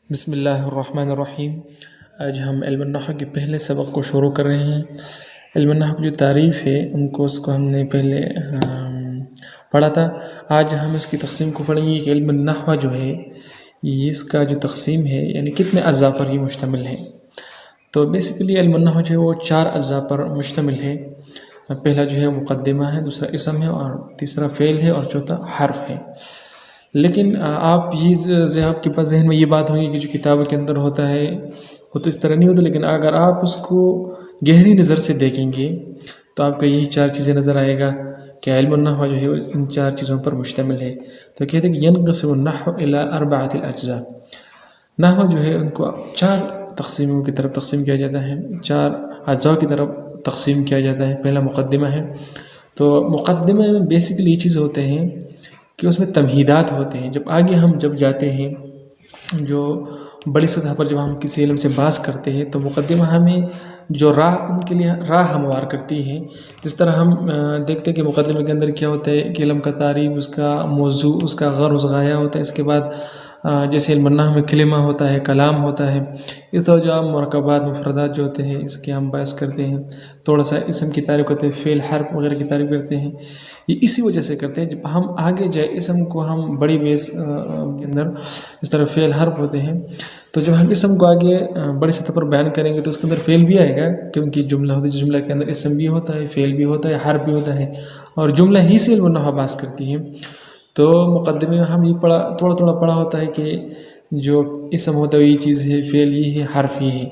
بسم اللہ الرحمن الرحیم۔ آج ہم علم النحو کے پہلے سبق کو شروع کر رہے ہیں۔ علم النحو کی جو تعریف ہے اس کو ہم نے پہلے پڑھا تھا۔ آج ہم اس کی تقسیم کو پڑھیں گے کہ علم النحو جو ہے یہ اس کا جو تقسیم ہے یعنی کتنے اجزاء پر یہ مشتمل ہے۔ تو بیسیکلی علم النحو جو ہے وہ 4 اجزاء پر مشتمل ہے۔ پہلا جو ہے مقدمہ ہے، دوسرا اسم ہے، اور تیسرا فعل ہے، اور چوتھا حرف ہے۔ لیکن آپ کے پاس ذہن میں یہ بات ہوگی کہ جو کتابوں کے اندر ہوتا ہے وہ تو اس طرح نہیں ہوتا، لیکن اگر آپ اس کو گہری نظر سے دیکھیں گے تو آپ کو یہی 4 چیزیں نظر آئے گا کہ علم النحو جو ہے ان 4 چیزوں پر مشتمل ہے۔ تو کہتے ہیں کہ ينقسم النحو الى 4 الاجزاء۔ نحو جو ہے ان کو 4 تقسیموں کی طرف تقسیم کیا جاتا ہے، 4 اجزاء کی طرف تقسیم کیا جاتا ہے۔ پہلا مقدمہ ہے۔ تو مقدمہ میں بیسیکلی یہ چیز ہوتے ہیں کہ اس میں تمہیدات ہوتے ہیں۔ جب جاتے ہیں جو بڑی سطح پر جب ہم کسی علم سے بحث کرتے ہیں تو مقدمہ ہمیں جو ان کے لیے راہ ہموار کرتی ہے۔ جس طرح ہم دیکھتے ہیں کہ مقدمے کے اندر کیا ہوتا ہے کہ علم کا تعریف، اس کا موضوع، اس کا غرض غایہ ہوتا ہے۔ اس کے بعد جیسے علم النحو میں کلمہ ہوتا ہے، کلام ہوتا ہے، اس طرح جو ہم مرکبات، مفردات جو ہوتے ہیں اس کی ہم بحث کرتے ہیں۔ تھوڑا سا اسم کی تعریف کرتے ہیں، فعل، حرف وغیرہ کی تعریف کرتے ہیں۔ یہ اسی وجہ سے کرتے ہیں جب ہم آگے جائے اسم کو ہم بڑی بیس کے اندر اس طرح فعل، حرف ہوتے ہیں، تو جب ہم اسم کو آگے بڑی سطح پر بیان کریں گے تو اس کے اندر فعل بھی آئے گا، کیونکہ جملہ ہوتی ہے، جملہ کے اندر اسم بھی ہوتا ہے، فعل بھی ہوتا ہے، حرف بھی ہوتا ہے، اور جملہ ہی سے علم النحو بحث کرتی ہے۔ تو مقدمے میں ہم یہ تھوڑا پڑھا ہوتا ہے کہ جو اسم ہوتا ہے یہ چیز ہے، فعل یہ ہے، حرف یہ ہے،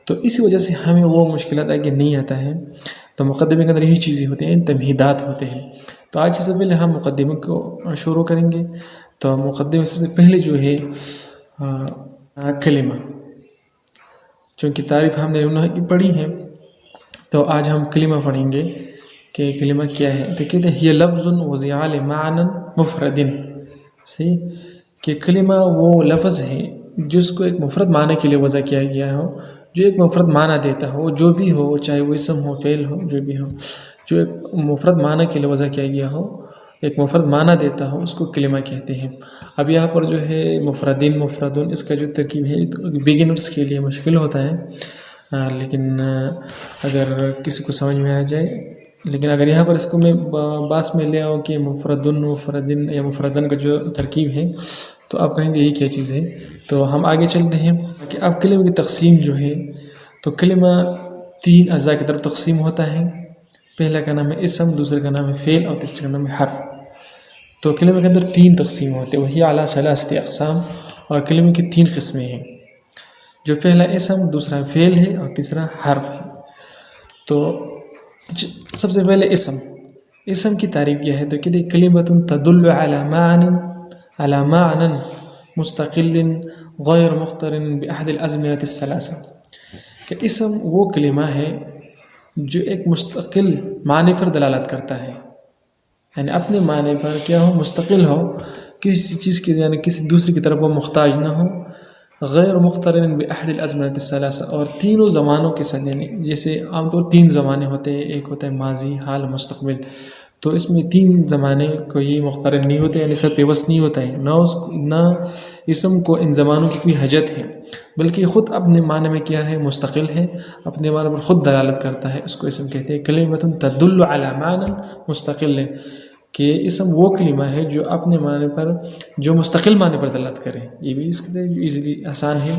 تو اسی وجہ سے ہمیں وہ مشکلات آگے نہیں آتا ہے۔ تو مقدمے کے اندر یہی چیزیں ہوتی ہیں، تمہیدات ہوتے ہیں۔ تو آج سے پہلے ہم مقدمے کو شروع کریں گے۔ تو مقدمے سے پہلے جو ہے کلمہ، چونکہ تعریف ہم نے انہوں کی پڑھی ہے تو آج ہم کلمہ پڑھیں گے کہ کلمہ کیا ہے۔ تو کہتے ہیں یہ لفظ وضع لمعنى مفرد، صحیح کہ کلمہ وہ لفظ ہے جس کو ایک مفرد معنی کے لیے وضع کیا گیا ہو، جو ایک مفرد معنی دیتا ہو، جو بھی ہو، چاہے وہ اسم ہو، فعل ہو، جو بھی ہو، جو ایک مفرد معنی کے لیے وضع کیا گیا ہو، ایک مفرد معنی دیتا ہو، اس کو کلمہ کہتے ہیں۔ اب یہاں پر جو ہے مفردن اس کا جو ترکیب ہے بگنرز کے لیے مشکل ہوتا ہے، لیکن اگر کسی کو سمجھ میں آ جائے، لیکن اگر یہاں پر اس کو میں باس میں لے آؤں کہ مفردن یا مفردن کا جو ترکیب ہے تو آپ کہیں گے یہ کیا چیز ہے۔ تو ہم آگے چلتے ہیں کہ اب کلمہ کی تقسیم جو ہے، تو کلمہ 3 اجزاء کی طرف تقسیم ہوتا ہے۔ پہلا کا نام ہے اسم، دوسرے کا نام ہے فعل، اور تیسرے کا نام ہے حرف۔ تو کلمہ کے اندر 3 تقسیم ہوتے ہیں، وہی اعلیٰ 3 اقسام، اور کلمہ کی 3 قسمیں ہیں، جو پہلا اسم، دوسرا فعل ہے، اور تیسرا حرف ہے۔ تو سب سے پہلے اسم کی تعریف کیا ہے؟ تو کہتے ہیں کلمۃ تدل علی معنی مستقل غیر مقترن باحد الازمنة الثلاثة، کہ اسم وہ کلمہ ہے جو ایک مستقل معنی پر دلالت کرتا ہے، یعنی اپنے معنی پر کیا ہو، مستقل ہو، کسی چیز کی یعنی کسی دوسری کی طرف وہ محتاج نہ ہو، غیر مقترن باحد الازمنة الثلاثة، اور تینوں زمانوں کے ساتھ، یعنی جیسے عام طور 3 زمانے ہوتے ہیں، ایک ہوتا ہے ماضی، حال، مستقبل، تو اس میں 3 زمانے کوئی مقترن نہیں ہوتے، یعنی خود پیوست نہیں ہوتا ہے، نہ اسم کو ان زمانوں کی کوئی حاجت ہے، بلکہ خود اپنے معنی میں کیا ہے، مستقل ہے، اپنے معنی پر خود دلالت کرتا ہے، اس کو اسم کہتے ہیں۔ کلمۃ تدل علی معنی مستقل، کہ اسم وہ کلمہ ہے جو اپنے معنی پر، جو مستقل معنی پر دلالت کرے۔ یہ بھی اس کے ایزیلی آسان ہے،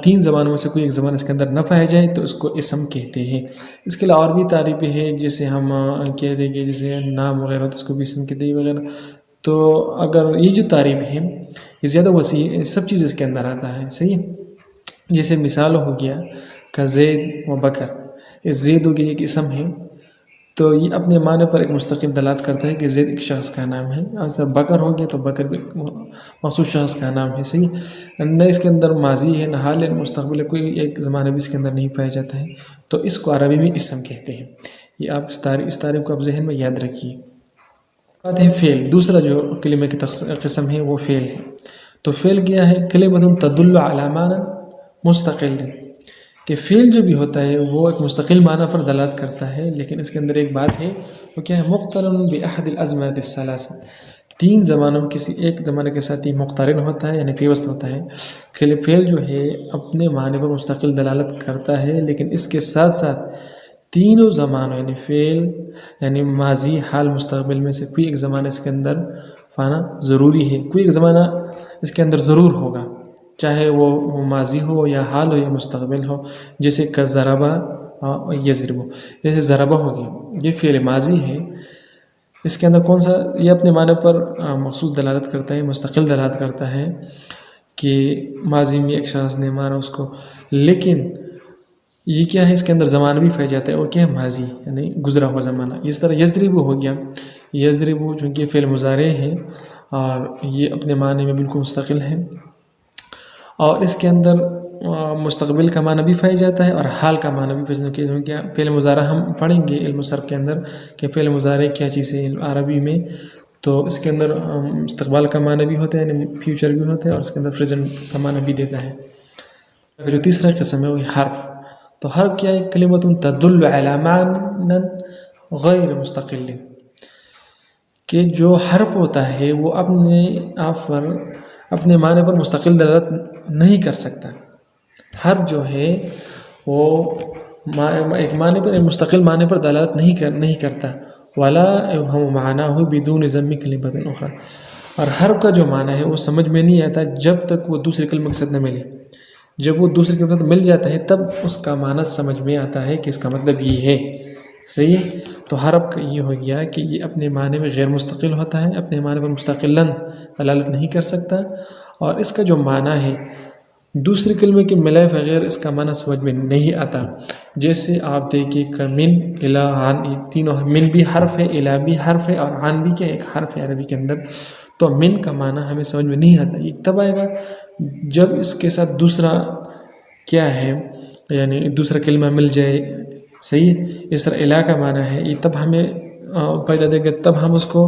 3 زبانوں میں سے کوئی ایک زبان اس کے اندر نہ پایا جائے تو اس کو اسم کہتے ہیں۔ اس کے علاوہ اور بھی تعریفیں ہیں، جیسے ہم کہہ دیں گے جیسے نام وغیرہ، تو اس کو بھی اسم کہتے ہیں وغیرہ۔ تو اگر یہ جو تعریف ہے یہ زیادہ وسیع ہے، سب چیز اس کے اندر آتا ہے، صحیح۔ جیسے مثال ہو گیا کہ زید و بکر، اس زید ہو گیا ایک اسم ہے، تو یہ اپنے معنی پر ایک مستقل دلالت کرتا ہے کہ زید ایک شخص کا نام ہے، اور بکر ہو گیا تو بکر بھی مخصوص شخص کا نام ہے، صحیح۔ نہ اس کے اندر ماضی ہے، نہ حال ہے، مستقبل ہے، کوئی ایک زمانہ بھی اس کے اندر نہیں پایا جاتا ہے، تو اس کو عربی میں اسم کہتے ہیں۔ یہ آپ اس تعریف کو آپ ذہن میں یاد رکھیے۔ بات ہے فعل، دوسرا جو کلمہ کی قسم ہے وہ فعل ہے۔ تو فعل کیا ہے؟ کلمۃ تدل علی معنی مستقل، کہ فعل جو بھی ہوتا ہے وہ ایک مستقل معنی پر دلالت کرتا ہے، لیکن اس کے اندر ایک بات ہے، وہ کیا ہے؟ مقترن باحد الازمنة الثلاثة، تین زمانوں میں کسی ایک زمانے کے ساتھ یہ مقترن ہوتا ہے یعنی پیوست ہوتا ہے. فعل جو ہے اپنے معنی پر مستقل دلالت کرتا ہے، لیکن اس کے ساتھ ساتھ تینوں زمانوں یعنی فعل یعنی ماضی، حال، مستقبل میں سے کوئی ایک زمانہ اس کے اندر پانا ضروری ہے. کوئی ایک زمانہ اس کے اندر ضرور ہوگا، چاہے وہ ماضی ہو یا حال ہو یا مستقبل ہو. جیسے کہ ضربہ یضرب، جیسے ضربہ ہوگی، یہ فعل ماضی ہے، اس کے اندر کون سا یہ اپنے معنی پر مخصوص دلالت کرتا ہے، مستقل دلالت کرتا ہے کہ ماضی میں ایک شخص نے مارا اس کو. لیکن یہ کیا ہے، اس کے اندر زمانہ بھی پایا جاتا ہے، وہ کیا ہے ماضی یعنی گزرا ہوا زمانہ. اس طرح یضرب ہو گیا، یضرب چونکہ فعل مضارع ہے اور یہ اپنے معنی میں بالکل مستقل ہے، اور اس کے اندر مستقبل کا معنی بھی پایا جاتا ہے اور حال کا معنی بھی پایا جاتا ہے. کیونکہ فعل مضارع ہم پڑھیں گے علم صرف کے اندر کہ فعل مضارع کیا چیز ہے عربی میں، تو اس کے اندر استقبال کا معنی بھی ہوتا ہے یعنی فیوچر بھی ہوتا ہے، اور اس کے اندر پریزنٹ کا معنی بھی دیتا ہے. جو تیسرا قسم ہے وہ حرف. تو حرف کیا ہے؟ کلمۃ تدل علی معنی غیر مستقل، کہ جو حرف ہوتا ہے وہ اپنے آپ پر اپنے معنی پر مستقل دلالت نہیں کر سکتا. حرف جو ہے وہ ایک معنی پر مستقل معنی پر دلالت نہیں کرتا. ولا يفهم معناه بدون ضم كلمة أخرى، اور حرف کا جو معنی ہے وہ سمجھ میں نہیں آتا جب تک وہ دوسرے کلمے کے ساتھ نہ ملے. جب وہ دوسرے کلمے کے ساتھ مل جاتا ہے تب اس کا معنی سمجھ میں آتا ہے کہ اس کا مطلب یہ ہے. صحیح ہے. تو حرف کا یہ ہو گیا کہ یہ اپنے معنی میں غیر مستقل ہوتا ہے، اپنے معنی پر مستقلاً دلالت نہیں کر سکتا، اور اس کا جو معنی ہے دوسرے کلمے کے ملائے بغیر اس کا معنی سمجھ میں نہیں آتا. جیسے آپ دیکھیے کہ من، الی، عن، تینوں، من بھی حرف ہے، الی بھی حرف ہے، اور عن بھی کیا ایک حرف ہے عربی کے اندر. تو من کا معنی ہمیں سمجھ میں نہیں آتا، یہ تب آئے گا جب اس کے ساتھ دوسرا کیا ہے یعنی دوسرا کلمہ مل جائے. صحیح ہے. اس طرح الی کا معنی ہے، یہ تب ہمیں پیدا دے گا، تب ہم اس کو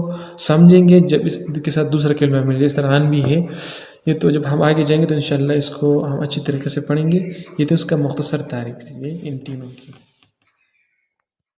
سمجھیں گے جب اس کے ساتھ دوسرا کلمہ مل جائے. اس طرح عن بھی ہے. یہ تو جب ہم آگے جائیں گے تو انشاءاللہ اس کو ہم اچھی طریقے سے پڑھیں گے. یہ تو اس کا مختصر تعریف ہے ان تینوں کی.